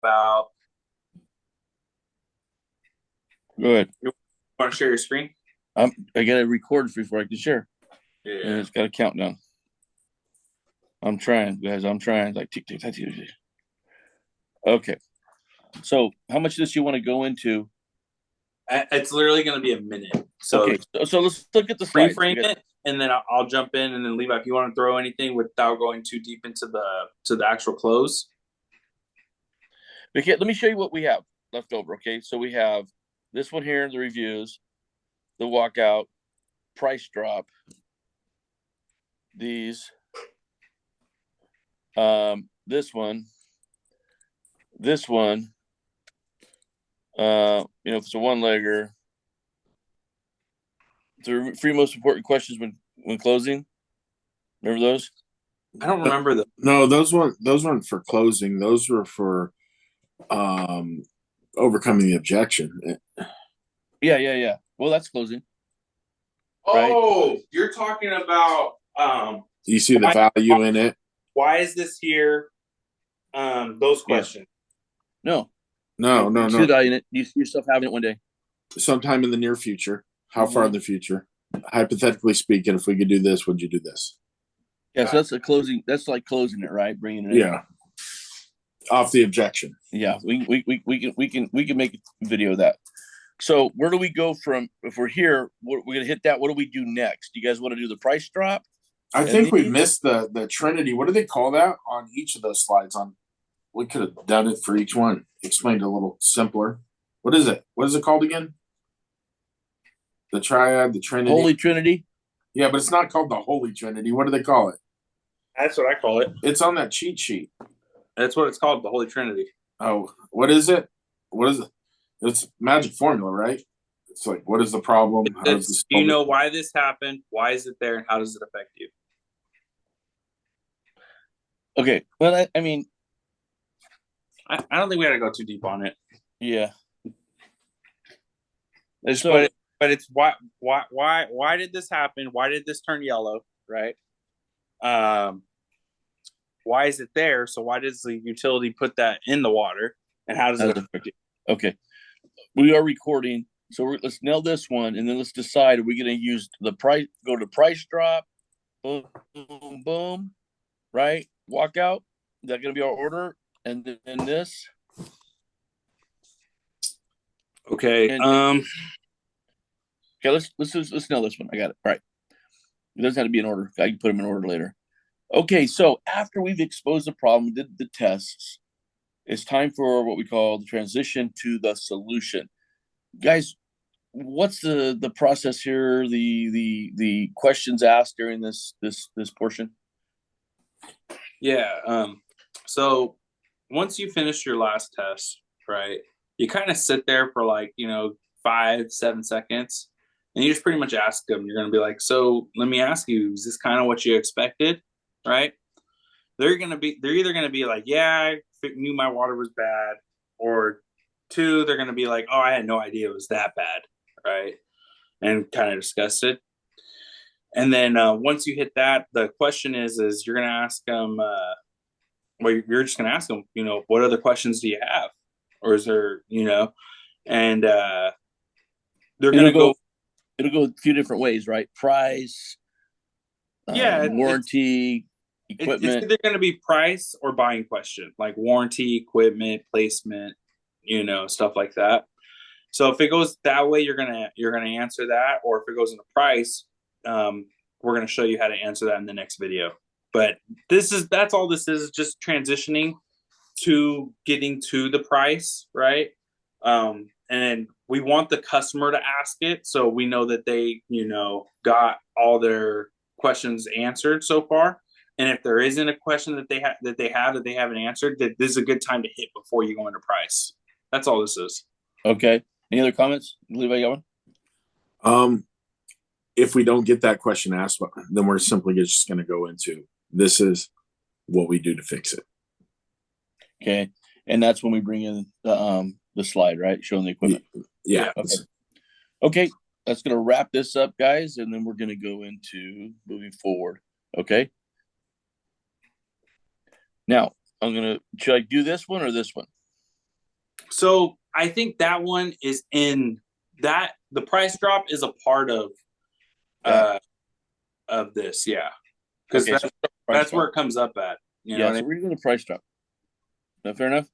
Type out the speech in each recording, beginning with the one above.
about. Go ahead. You want to share your screen? I got to record before I can share, and Yeah. it's got a countdown. I'm trying, guys. I'm trying. Like tick tick tick tick. Tick. Okay. So, how much of this you want to go into? It's literally going to be a minute. So Okay. So let's look at the slides. reframe it, and then I'll jump in and then leave out if you want to throw anything without going too deep into the actual close. Okay. Let me show you what we have left over. Okay. So we have this one here, the reviews, the walkout, price drop, these, this one, if it's a one legger, the three most important questions when closing. Remember those? I don't remember the. No, those weren't for closing. Those were for um overcoming the objection. Yeah. Well, that's closing, right? Oh, you're talking about You see the why value in it? why is this here? Those Yeah. questions. No. No, no, You see the no. value in it. You see yourself having it one day. Sometime in the near future. How far in the future? Hypothetically speaking, if we could do this, would you do this? Yeah, so that's a closing. That's like closing it, right? Bringing it in. Yeah. Off the objection. Yeah, we can make a video of that. So where do we go from? If we're here, we're gonna hit that. What do we do next? Do you guys want to do the price drop? I And think we these? missed the Trinity. What do they call that on each of those slides? On we could have done it for each one. Explained a little simpler. What is it? What is it called again? The triad, the Trinity. Holy Trinity. Yeah, but it's not called the Holy Trinity. What do they call it? That's what I call it. It's on that cheat sheet. That's what it's called, the Holy Trinity. Oh, what is it? What is it? It's magic formula, right? It's like, what is the problem? How does this You know why this happened? Why is it there? And how does it affect you? Okay. Well, I mean, I don't think we got to go too deep on it. yeah. So, but it's why did this happen? Why did this turn yellow? Right. Why is it there? So why does the utility put that in the water? And how does it affect you? Okay. We are recording. So let's nail this one, and then let's decide: are we going to use the price? Go to price drop, boom, boom, boom, right? Walkout. Is that going to be our order? And then this. Okay. Okay. Let's nail this one. I got it. All right. It doesn't have to be in order. I can put them in order later. Okay. So after we've exposed the problem, did the tests, it's time for what we call the transition to the solution. Guys, what's the process here? The questions asked during this portion. Yeah. So once you finish your last test, right, you kind of sit there for like 5-7 seconds, and you just pretty much ask them. You're gonna be like, "So let me ask you, is this kind of what you expected?" Right? They're either gonna be like, "Yeah, I knew my water was bad," or two, they're gonna be like, "Oh, I had no idea it was that bad," right? And kind of discuss it. And then once you hit that, the question is you're gonna ask them. Well, you're just gonna ask them. What other questions do you have, or is there, and they're It'll gonna go. go. It'll go a few different ways, right? Price, Yeah, warranty, it's equipment. either gonna be price or buying question, like warranty, equipment, placement, stuff like that. So if it goes that way, you're gonna answer that, or if it goes into price, we're gonna show you how to answer that in the next video. But that's all this is, just transitioning to getting to the price, right? And we want the customer to ask it, so we know that they, got all their questions answered so far. And if there isn't a question that they haven't answered, that this is a good time to hit before you go into price. That's all this is. Okay. Any other comments? Levi, got one? If we don't get that question asked, then we're simply just going to go into this is what we do to fix it. Okay. And that's when we bring in the slide, right? Showing the equipment. Yeah. Okay. Okay. That's going to wrap this up, guys. And then we're going to go into moving forward. Okay. Now, should I do this one or this one? So I think that one is in that the price drop is a part of this, yeah. Because Okay, so that's where it comes up at. You know yeah, what I so mean? we're gonna go to price drop. Is that fair enough?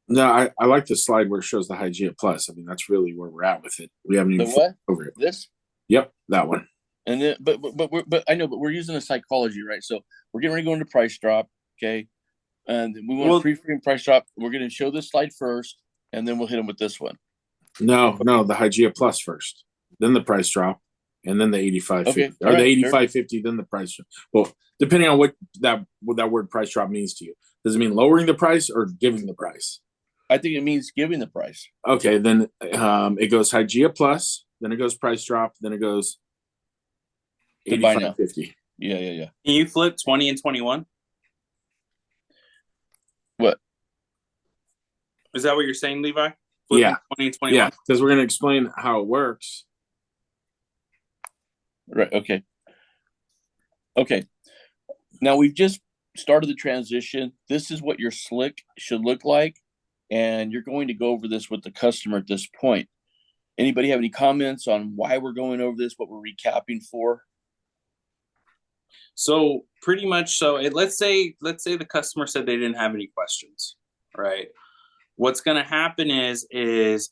No, I like the slide where it shows the Hygiea Plus. I mean, that's really where we're at with it. We haven't even The what? over it. This? Yep, that one. And then, but I know, but we're using a psychology, right? So we're getting ready to go into price drop, okay? And we want to pre-frame price drop. We're going to show this slide first, and then we'll hit them with this one. No, the Hygiea Plus first, then the price drop, and then the 85.50, Okay, or the right, 85.50, then the price drop. Well, depending on what that word price drop means to you. Does it mean lowering the price or giving the price? I think it means giving the price. Okay, then it goes Hygiea Plus, then it goes price drop, then it goes 85.50. Yeah. Can you flip 20 and 21? What? Is that what you're saying, Levi? Flipping yeah. 20 and 21? Yeah, because we're going to explain how it works. Right, okay. Okay. Now we've just started the transition. This is what your slick should look like. And you're going to go over this with the customer at this point. Anybody have any comments on why we're going over this, what we're recapping for? So pretty much, let's say the customer said they didn't have any questions, right? What's going to happen is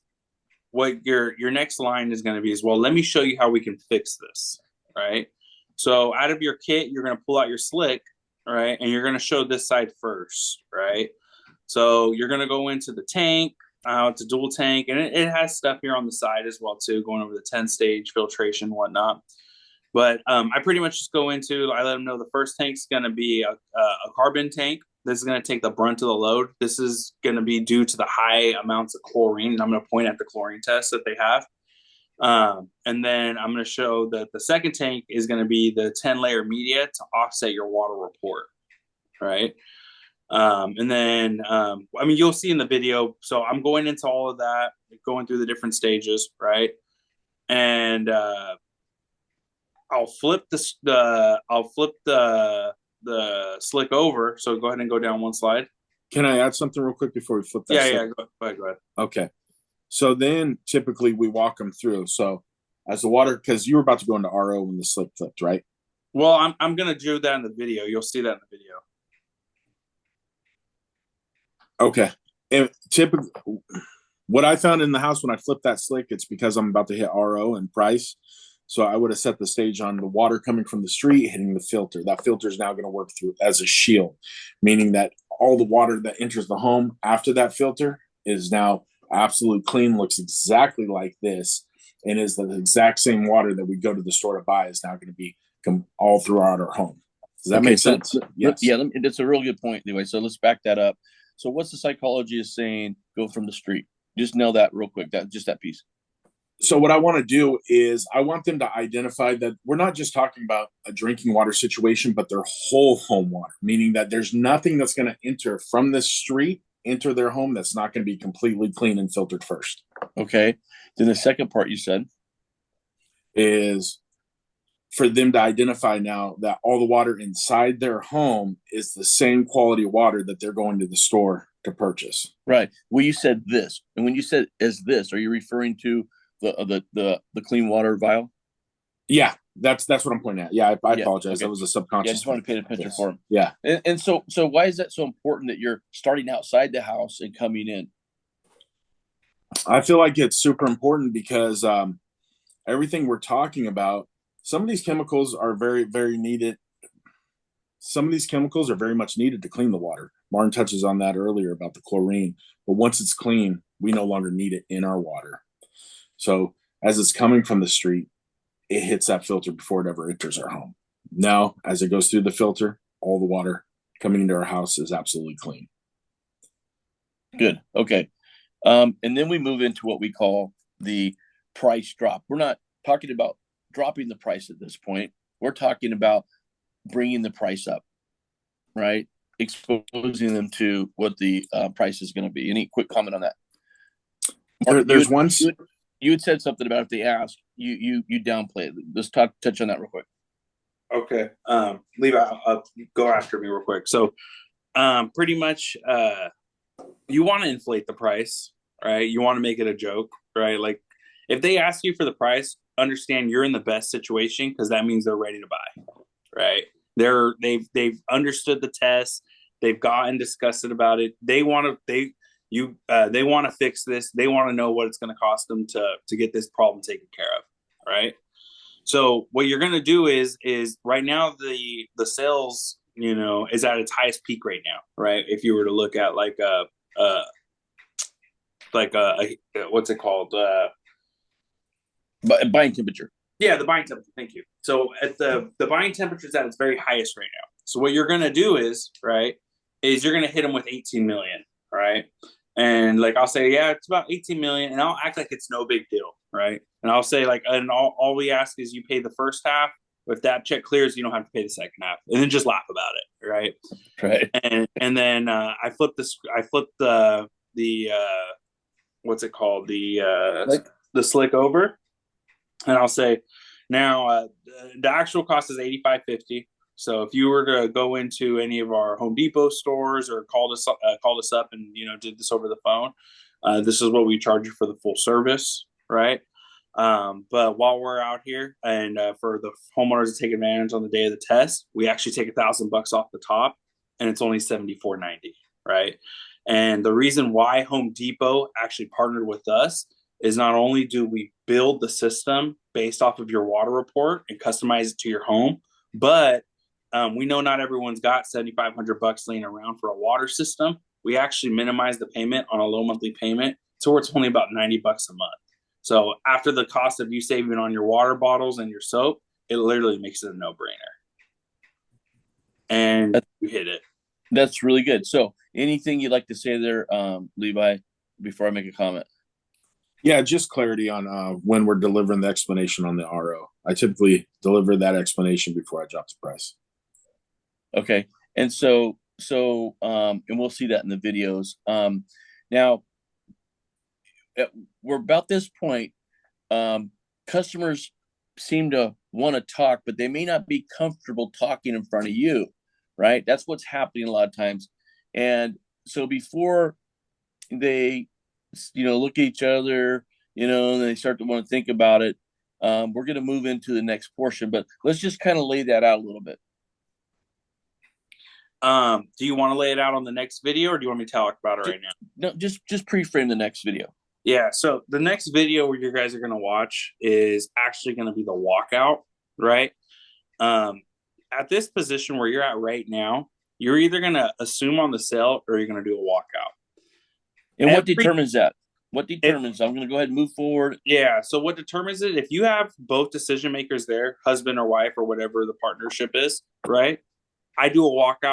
what your next line is going to be is, well, let me show you how we can fix this, right? So out of your kit, you're going to pull out your slick, right? And you're going to show this side first, right? So you're going to go into the tank. It's a dual tank, and it has stuff here on the side as well too, going over the 10-stage filtration and whatnot. But I pretty much just go into, I let them know the first tank's going to be a carbon tank. This is going to take the brunt of the load. This is going to be due to the high amounts of chlorine. And I'm going to point at the chlorine test that they have. And then I'm going to show that the second tank is going to be the 10-layer media to offset your water report, right? And then, I mean, you'll see in the video. So I'm going into all of that, going through the different stages, right? And I'll flip the slick over. So go ahead and go down one slide. Can I add something real quick before we flip that? Yeah. Go ahead. Okay. So then typically we walk them through. So as the water, because you were about to go into RO when the slick flipped, right? Well, I'm going to do that in the video. You'll see that in the video. Okay. And typically, what I found in the house when I flipped that slick, it's because I'm about to hit RO and price. So I would have set the stage on the water coming from the street, hitting the filter. That filter is now going to work through as a shield, meaning that all the water that enters the home after that filter is now absolute clean, looks exactly like this, and is the exact same water that we go to the store to buy is now going to be all throughout our home. Does that make sense? Yes. Yeah, that's a real good point. Anyway, so let's back that up. So what's the psychology is saying? Go from the street. Just nail that real quick. That piece. So what I want to do is I want them to identify that we're not just talking about a drinking water situation, but their whole home water, meaning that there's nothing that's going to enter from the street into their home that's not going to be completely clean and filtered first. Okay. Then the second part you said is for them to identify now that all the water inside their home is the same quality of water that they're going to the store to purchase. Right. Well, you said this, and when you said as this, are you referring to the clean water vial? Yeah, that's what I'm pointing at. Yeah, I apologize. Okay. That was a subconscious. Yeah, I just want to paint a picture for him. Yeah. And so why is that so important that you're starting outside the house and coming in? I feel like it's super important because everything we're talking about, some of these chemicals are very, very needed. Some of these chemicals are very much needed to clean the water. Martin touches on that earlier about the chlorine. But once it's clean, we no longer need it in our water. So as it's coming from the street, it hits that filter before it ever enters our home. Now, as it goes through the filter, all the water coming into our house is absolutely clean. Good. Okay. And then we move into what we call the price drop. We're not talking about dropping the price at this point. We're talking about bringing the price up, right? Exposing them to what the price is going to be. Any quick comment on that? There's one. You had said something about if they ask, you downplay it. Let's touch on that real quick. Okay. Levi, I'll go after me real quick. So pretty much you want to inflate the price, right? You want to make it a joke, right? Like if they ask you for the price, understand you're in the best situation because that means they're ready to buy, right? They've understood the test, they've gotten disgusted about it. They want to fix this. They want to know what it's going to cost them to get this problem taken care of, right? So what you're going to do is right now the sales, you know, is at its highest peak right now, right? If you were to look at like a what's it called? Buying temperature. Yeah, the buying temperature. Thank you. So at the buying temperature is at its very highest right now. So what you're gonna do is you're gonna hit them with 18 million, right? And like I'll say, yeah, it's about 18 million, and I'll act like it's no big deal, right? And I'll say like, and all we ask is you pay the first half. If that check clears, you don't have to pay the second half, and then just laugh about it, right? Right. And then I flipped the what's it called, the slick over, and I'll say now the actual cost is $85.50. So if you were to go into any of our Home Depot stores or called us up and did this over the phone, this is what we charge you for the full service, right? But while we're out here and for the homeowners to take advantage on the day of the test, we actually take $1,000 off the top, and it's only $74.90, right? And the reason why Home Depot actually partnered with us is not only do we build the system based off of your water report and customize it to your home, but we know not everyone's got $7,500 laying around for a water system. We actually minimize the payment on a low monthly payment to where it's only about $90 a month. So after the cost of you saving on your water bottles and your soap, it literally makes it a no-brainer. And you hit it. That's really good. So anything you'd like to say there, Levi, before I make a comment? Yeah, just clarity on when we're delivering the explanation on the RO. I typically deliver that explanation before I drop the price. Okay. And so and we'll see that in the videos. Now we're about this point. Customers seem to want to talk, but they may not be comfortable talking in front of you, right? That's what's happening a lot of times. And so before they, look at each other, and they start to want to think about it, we're going to move into the next portion, but let's just kind of lay that out a little bit. Do you want to lay it out on the next video, or do you want me to talk about it right now? No, just pre-frame the next video. Yeah, so the next video where you guys are going to watch is actually going to be the walkout, right? At this position where you're at right now, you're either going to assume on the sale or you're going to do a walkout. And what determines that? What determines? I'm going to go ahead and move forward. Yeah, so what determines it, if you have both decision makers there, husband or wife or whatever the partnership is, right? I do a walkout